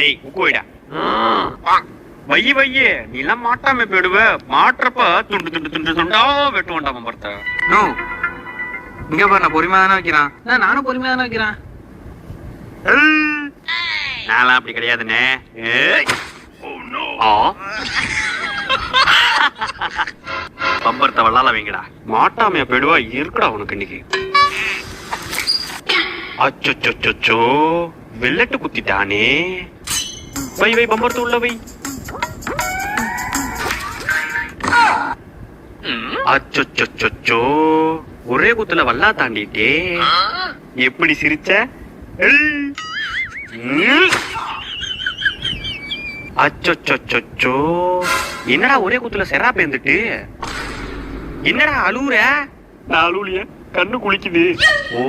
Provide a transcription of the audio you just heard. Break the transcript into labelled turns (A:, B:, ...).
A: டேய் உக்குவைடா. வைய வைய நீ எல்லாம் மாட்டாம போயிடுவ. மாட்டுறப்ப துண்டு துண்டு துண்டு துண்டா வெட்டுவான்டா பம்பரத்தை.
B: நோ இங்க பாரு, நான் பொறுமையா தானே வைக்கிறான். நானும் பொறுமையா தானே வைக்கிறேன்.
A: நான்லாம் அப்படி கிடையாதுண்ணே. பம்பரத்தை வள்ளால வைங்கடா. மாட்டாமையா போயிடுவா இருக்குடா உனக்கு இன்னைக்கு. அச்சோ வெள்ளட்டு குத்திட்டானே. வை வை பம்பரத்து உள்ள வை. அச்சோ ஒரே குத்துல வல்லா தாண்டிட்டே. எப்படி சிரிச்ச? அச்சோ என்னடா ஒரே குத்துல செரா பேந்துட்டு? என்னடா அழுவுற? நான் அழுவுலிய, கண்ணு குளிக்குது. ஓ